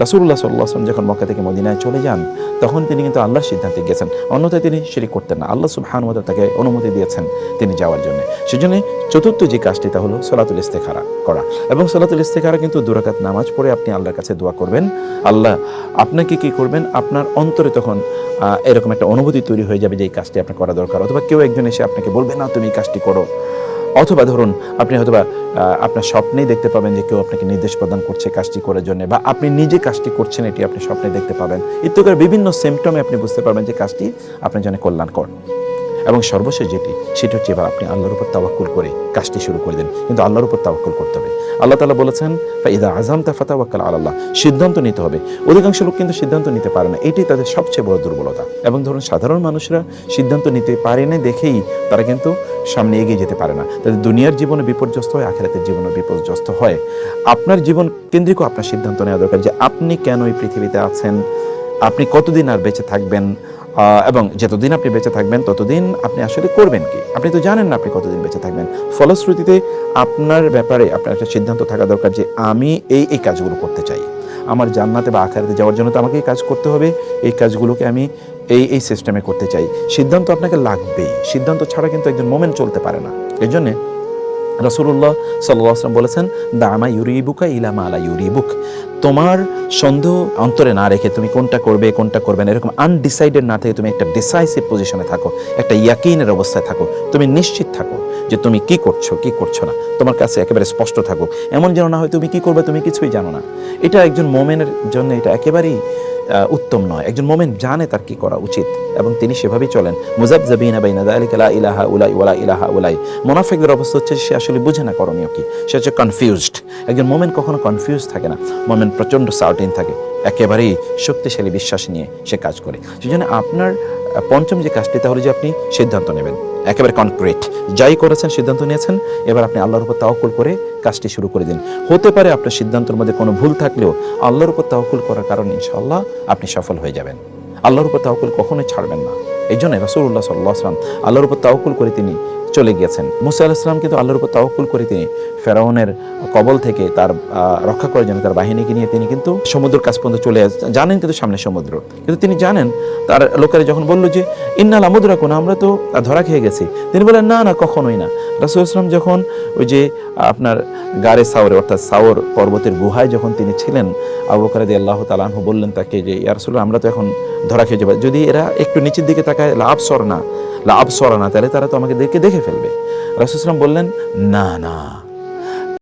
রাসূলুল্লাহ সাল্লাল্লাহু আলাইহি ওয়াসাল্লাম যখন মক্কা থেকে মদিনায় চলে যান তখন তিনি কিন্তু আল্লাহর সিদ্ধান্তে গেছেন, অন্যথায় তিনি শিরক করতেন না। আল্লাহ সুবহানাহু ওয়া তাআলা তাকে অনুমতি দিয়েছেন তিনি যাওয়ার জন্য। সেজন্য চতুর্থ যে কাজটি তা হলো সালাতুল ইস্তিখারা করা। এবং সালাতুল ইস্তিখারা কিন্তু 2 রাকাত নামাজ পড়ে আপনি আল্লাহর কাছে দোয়া করবেন। আল্লাহ আপনাকে কি করবেন, আপনার অন্তরে তখন এরকম একটা অনুভূতি তৈরি হয়ে যাবে যে এই কাজটি আপনার করা দরকার, অথবা কেউ একজন এসে আপনাকে বলবে না তুমি এই কাজটি করো, অথবা ধরুন আপনি হয়তোবা আপনার স্বপ্নেই দেখতে পাবেন যে কেউ আপনাকে নির্দেশ প্রদান করছে কাজটি করার জন্য, বা আপনি নিজে কাজটি করছেন এটি আপনি স্বপ্নে দেখতে পাবেন। ইত্যাদি বিভিন্ন সিমটমে আপনি বুঝতে পারবেন যে কাজটি আপনার জন্য কল্যাণকর। এবং সর্বশেষ যেটি সেটি হচ্ছে এবার আপনি আল্লাহর উপর তাওয়াক্কুল করে কাজটি শুরু করে দিন। কিন্তু আল্লাহর উপর তাওয়াক্কুল করতে হবে। আল্লাহ তাআলা বলেছেন ফাইদা আযামতা ফাতাওয়াক্কাল আলাল্লাহ, সিদ্ধান্ত নিতে হবে। অধিকাংশ লোক কিন্তু সিদ্ধান্ত নিতে পারে না, এটি তাদের সবচেয়ে বড় দুর্বলতা। এবং ধরুন সাধারণ মানুষরা সিদ্ধান্ত নিতে পারে না দেখেই তারা কিন্তু সামনে এগিয়ে যেতে পারে না, তাদের দুনিয়ার জীবনে বিপর্যস্ত হয়, আখিরাতের জীবনে বিপর্যস্ত হয়। আপনার জীবন কেন্দ্রিক আপনার সিদ্ধান্ত নেওয়া দরকার যে আপনি কেন এই পৃথিবীতে আছেন, আপনি কতদিন আর বেঁচে থাকবেন, এবং যতদিন আপনি বেঁচে থাকবেন ততদিন আপনি আসলে করবেন কি, আপনি তো জানেন না আপনি কতদিন বেঁচে থাকবেন। ফলশ্রুতিতে আপনার ব্যাপারে আপনার একটা সিদ্ধান্ত থাকা দরকার যে আমি এই কাজগুলো করতে চাই, আমার জান্নাতে বা আখিরাতে যাওয়ার জন্য তো আমাকে এই কাজ করতে হবে, এই কাজগুলোকে আমি এই সিস্টেমে করতে চাই। সিদ্ধান্ত আপনাকে লাগবেই, সিদ্ধান্ত ছাড়া কিন্তু একজন মোমেন চলতে পারে না। এই জন্যে রাসূলুল্লাহ সাল্লাল্লাহু আলাইহি ওয়াসাল্লাম বলেছেন দামা ইউরিবুকা ইলা মা লা ইউরিবুক, তোমার সন্দেহ অন্তরে না রেখে তুমি কোনটা করবে কোনটা করবে না এরকম আনডিসাইডেড না থেকে তুমি একটা ডিসাইসিভ পজিশনে থাকো, একটা ইয়াকিনের অবস্থায় থাকো, তুমি নিশ্চিত থাকো যে তুমি কি করছো কি করছো না, তোমার কাছে একেবারে স্পষ্ট থাকো। এমন যেন না হয় তুমি কি করবে তুমি কিছুই জানো না। এটা একজন মোমেনের জন্য এটা একেবারেই উত্তম নয়। একজন মোমেন জানে তার কি করা উচিত এবং তিনি সেভাবেই চলেন। মুযাবযাবিনা বাইনা যালিকা লা ইলাহা উলাই ওয়ালা ইলাহা উলাই। মুনাফিকদের অবস্থা হচ্ছে সে আসলে বুঝে না করণীয় কি, সে হচ্ছে কনফিউজড। একজন মোমেন কখনো কনফিউজ থাকে না, মোমেন প্রচণ্ড সার্টেন থাকে, একেবারেই শক্তিশালী বিশ্বাস নিয়ে সে কাজ করে। সেজন্য আপনার পঞ্চম যে কাজটি তাহলে যে আপনি সিদ্ধান্ত নেবেন, একেবারে কনক্রিট যাই করেছেন সিদ্ধান্ত নিয়েছেন, এবার আপনি আল্লাহর উপর তাওয়াক্কুল করে কাজটি শুরু করে দিন। হতে পারে আপনার সিদ্ধান্তের মধ্যে কোনো ভুল থাকলেও আল্লাহর উপর তাওয়াক্কুল করার কারণে ইনশাআল্লাহ আপনি সফল হয়ে যাবেন। আল্লাহর উপর তাওয়াক্কুল কখনোই ছাড়বেন না। এই জন্য রাসূলুল্লাহ সাল্লাল্লাহু আলাইহি ওয়াসাল্লাম আল্লাহর উপর তাওয়াক্কুল করে তিনি চলে গিয়েছেন। মুসা আলাইহিস সালাম কিন্তু আল্লাহর উপর তাওয়াক্কুল করে তিনি ফেরাউনের কবল থেকে তার রক্ষা করার জন্য তার বাহিনীকে নিয়ে তিনি কিন্তু সমুদ্রের কাছ পর্যন্ত চলে জানেন, কিন্তু সামনে সমুদ্র, কিন্তু তিনি জানেন তার লোকেরা যখন বলল যে ইন্না লামুদরাকুন, আমরা তো ধরা খেয়ে গেছি, তিনি বলেন না না কখনোই না। রাসূল সাল্লাম যখন ওই যে আপনার গারে সাওরে অর্থাৎ সাওর পর্বতের গুহায় যখন তিনি ছিলেন, আবু বকর রাদিয়াল্লাহু তাআলা আনহু বললেন তাকে যে ইয়া রাসূলুল্লাহ আমরা তো এখন ধরা খেয়ে যাবো, যদি এরা একটু নিচের দিকে তাকায় লা আবসরনা তাহলে তারা তো আমাকে দেখে ফেলবে। রাসূল সাল্লাম বললেন না না